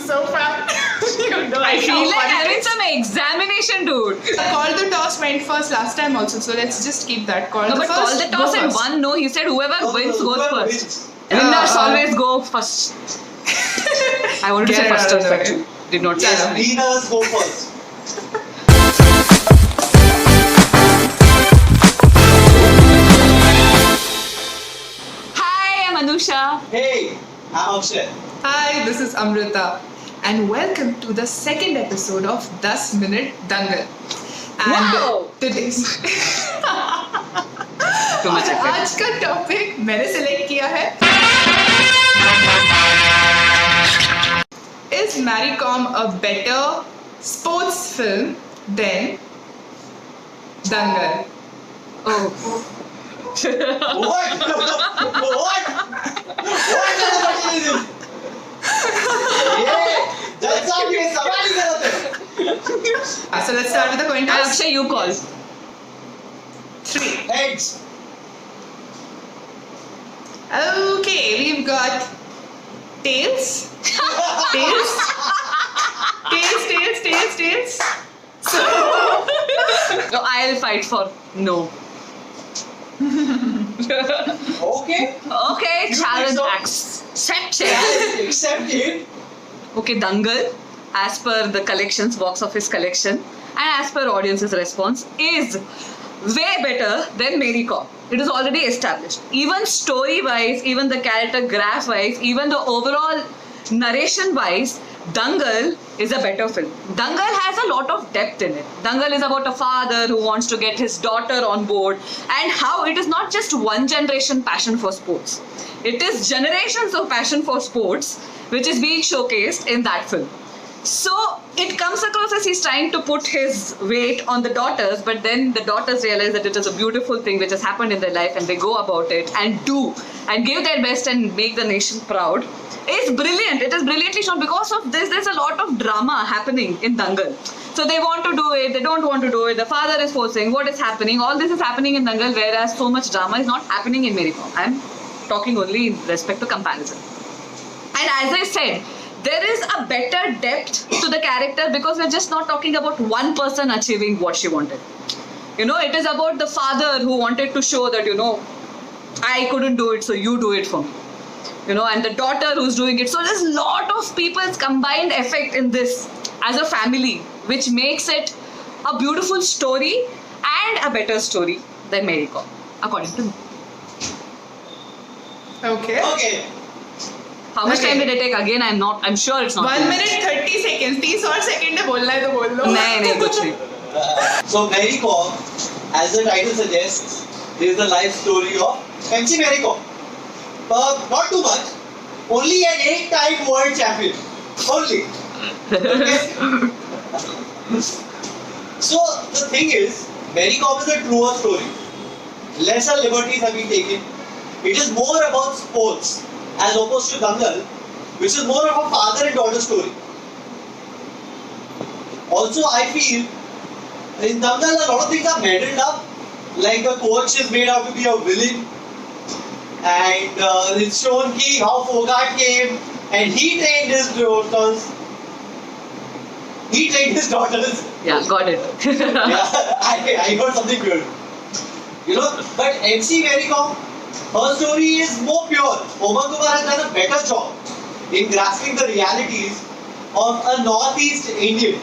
so far. I feel like having some examination, dude. Call the toss went first last time also, so let's just keep that. Call No, the but first. call the toss go and first. one no. He said whoever wins goes Whoever first. wins. Winners always go first. I wanted to Get say it out first of the way. actually. Did not say Yes, that. winners go first. Hi, I'm Anusha. Hey, I'm Akshay. Hi, this is Amrita, and welcome to the second episode of 10 Minute Dangal. And Wow. today's Too much effort. आज का topic मैंने select किया है Is Maricom a better sports film than Dangal? Oh. What? What? What kind of question is this? Yeah, that's not me. सवाल ही गलत है. So let's start with the coin toss. Akshay, you call. 3. Heads. Okay, we've got tails. Tails. Tails. So, No, I'll fight for no. Okay. Okay, You challenge think so? accepted. Accepted. Okay, Dangal, as per the collections, box office collection, and as per audience's response, is way better than Mary Kom. It is already established. Even story-wise, even the character graph-wise, even the overall narration-wise, Dangal is a better film. Dangal has a lot of depth in it. Dangal is about a father who wants to get his daughter on board, and how it is not just one generation passion for sports. It is generations of passion for sports which is being showcased in that film. So it comes across as he's trying to put his weight on the daughters, but then the daughters realize that it is a beautiful thing which has happened in their life, and they go about it and do and give their best and make the nation proud. It's brilliant. It is brilliantly shown. Because of this, there's a lot of drama happening in Dangal. So they want to do it, they don't want to do it, the father is forcing, what is happening? All this is happening in Dangal, whereas so much drama is not happening in Mary Kom. I'm talking only in respect to comparison. And as I said, there is a better depth to the character because we're just not talking about one person achieving what she wanted. You know, it is about the father who wanted to show that, you know, I couldn't do it, so you do it for me. You know, and the daughter who's doing it. So there's a lot of people's combined effect in this as a family, which makes it a beautiful story and a better story than Mary Kom, according to me. okay. Okay. How much Okay. time did it take? Again, I'm sure it's not. 1 minute 30 seconds. 30 और second है बोलना है तो बोल लो. नहीं, कुछ नहीं. So Mary Kom, as the title suggests, is the life story of MC Mary Kom. Not too much. Only an 8-time world champion. Only. Okay? So the thing is, Mary Kom is a truer story. Lesser liberties have been taken. It is more about sports as opposed to Dangal, which is more of a father and daughter story. Also, I feel in Dangal a lot of things are muddled up. Like the coach is made out to be a villain, and it's shown ki how Fogart came and he trained his daughters. He trained his daughters. Yeah, got it. Yeah, I heard something weird. You know, but MC Mary Kom, her story is more pure. Oman Kumar has done a better job in grasping the realities of a Northeast Indian.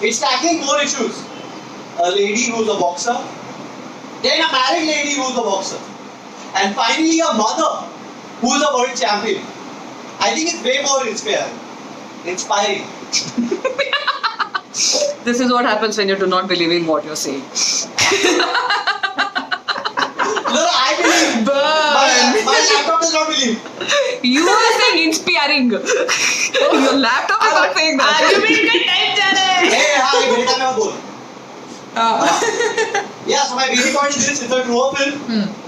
It's tackling more issues. A lady who's a boxer, then a married lady who's a boxer, and finally a mother who's a world champion. I think it's way more inspiring. This is what happens when you do not believe in what you're saying. No, I believe. Burn. My laptop does not believe. You are saying inspiring. Your laptop is not saying that. Argument का time जा रहा है. Hey, hi, बेटा मैं बोल. Yeah, so my basic point is this: it's a truer film.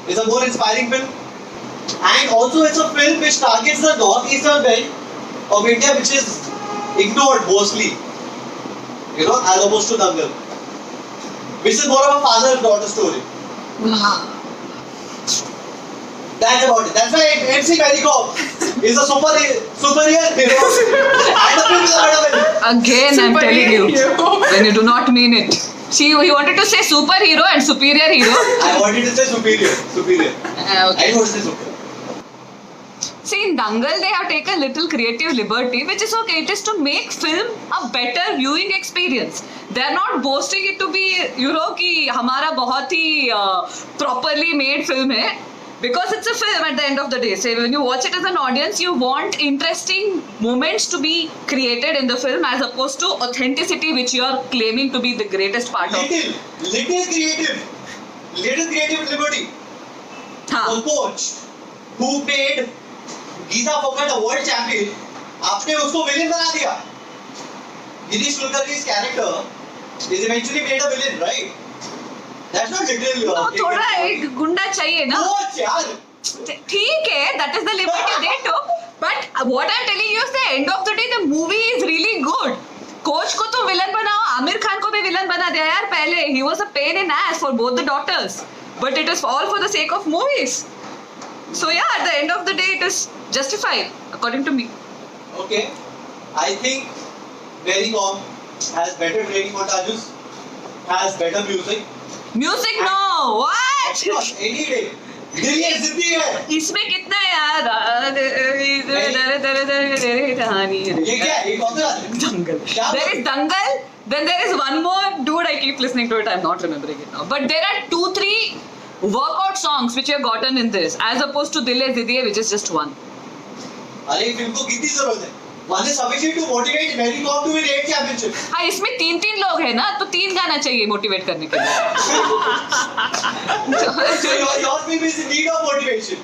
It's a more inspiring film, and also it's a film which targets the northeastern belt of India, which is ignored mostly. You know, as opposed to Dangal, which is more of a father-daughter story. That's about it. That's why MC Mary Kom is a superior hero, and the film is Again, I'm telling you, Superhero. when you do not mean it. He wanted to say superhero and superior hero. I wanted to say superior. Superior. I Okay. didn't want to say superior. See, in Dangal, they have taken little creative liberty, which is okay. It is to make film a better viewing experience. They are not boasting it to be, कि हमारा बहुत ही properly made film है. Because it's a film at the end of the day. So when you watch it as an audience, you want interesting moments to be created in the film as opposed to authenticity, which you are claiming to be the greatest part of. Little creative liberty. हाँ. The coach who made Geeta Fogart a world champion, आपने उसको villain बना दिया. Girish Kulkarni's character is eventually made a villain, right? That's not little. तो थोड़ा एक गुंडा चाहिए ना. Coach यार. ठीक है, that is the liberty they took. But what I'm telling you is the end of the day, the movie is really good. Coach को तो विलन बनाओ, आमिर खान को भी विलन बना दिया यार पहले. He was a pain in ass for both the daughters. But it is all for the sake of movies. So yeah, at the end of the day, it is justified, according to me. Okay. I think Very Com has better training montages, has better music. Music no, what? Of course, any day. दिल ये जिद्दी है. इसमें कितना है यार? कहानी ये क्या है? ये कौन सा गाना है? Dangal. क्या There is Dangal. Then there is one more. Dude, I keep listening to it. I'm not remembering it now. But there are 2-3 workout songs which have gotten in this, as opposed to Dil Hai Zidiye, which is just one. अरे film को कितनी जरूरत है? One is sufficient to motivate Mary Com to win 8 championships. हाँ, इसमें 3 लोग हैं ना, तो 3 गाना चाहिए मोटिवेट करने के लिए. So your film is in need of motivation.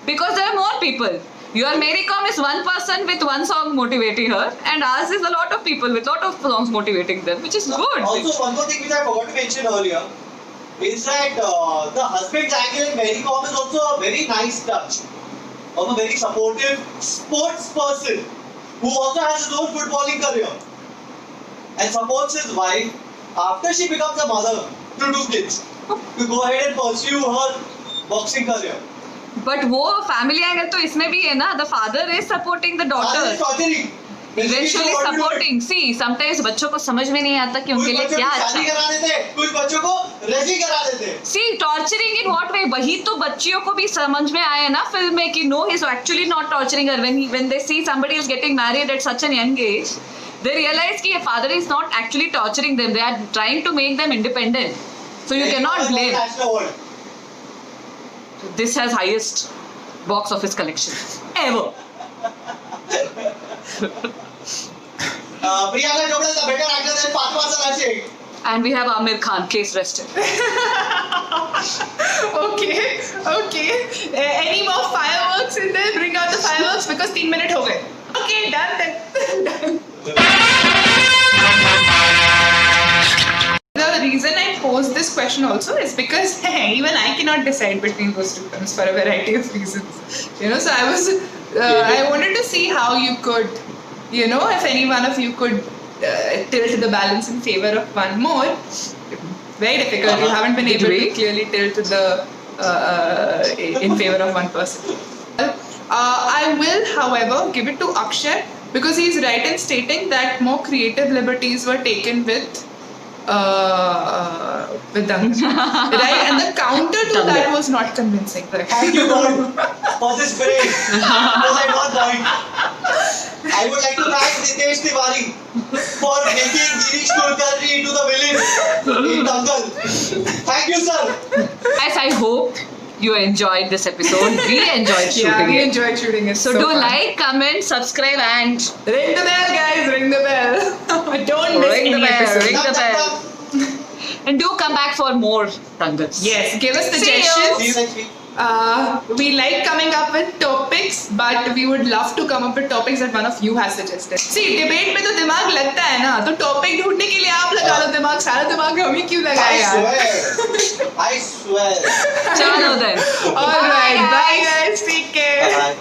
Because there are more people. Your Mary Com is one person with one song motivating her, and ours is a lot of people with lot of songs motivating them, which is good. Also, one more thing which I forgot to mention earlier is that the husband angle in Mary Com is also a very nice touch of a very supportive sports person who also has his own footballing career and supports his wife after she becomes a mother to 2 kids to go ahead and pursue her boxing career. But वो family angle तो इसमें भी है ना. The father is supporting the Father daughter. is torturing. Eventually supporting. See, sometimes बच्चों को समझ में नहीं आता कि कुछ उनके लिए बच्चों क्या को अच्छा शादी है. करा देते, कुछ बच्चों को रजी करा देते. See, torturing in what way? वही तो बच्चियों को भी समझ में आया ना फिल्म में कि no, he's actually not torturing her. When they see somebody is getting married at such a young age, they realize कि father is not actually torturing them. They are trying to make them independent. So you cannot blame. National award. This has highest box office collection ever. Priyanka Chopra is a better actor than Fatma Sarachek. And we have Amir Khan, case rested. Okay. Any more fireworks in there? Bring out the fireworks because 3 minutes हो गए. Okay, done then. The reason I posed this question also is because even I cannot decide between those two films for a variety of reasons. So I wanted to see how you could, if any one of you could tilt the balance in favor of one more. Very difficult. You haven't been able to clearly tilt in favor of one person. I will, however, give it to Akshay because he's right in stating that more creative liberties were taken with Dangal. Right? And the counter to that was not convincing. Thank you, God, for this praise. Because I was right. I would like to thank Nitesh Tiwari for making Girish Kulkarni into the villain in Dangal. Thank you, sir. Guys, I hope you enjoyed this episode. We enjoyed shooting Yeah, we it. enjoyed shooting it. So do fun. like, comment, subscribe, and Ring the bell, guys. Ring the bell. Don't miss Ring the any bell, episode. ring the bell. And do come back for more Dangals. Yes, give us See you. suggestions. See you next week. We like coming up with topics, but we would love to come up with topics that one of you has suggested. See, debate में तो दिमाग लगता है ना, तो topic ढूंढने के लिए आप लगा लो दिमाग, सारा दिमाग हम ही क्यों लगाए यार? I swear. Chalo then. All right, Bye, bye guys. guys, take care. Bye.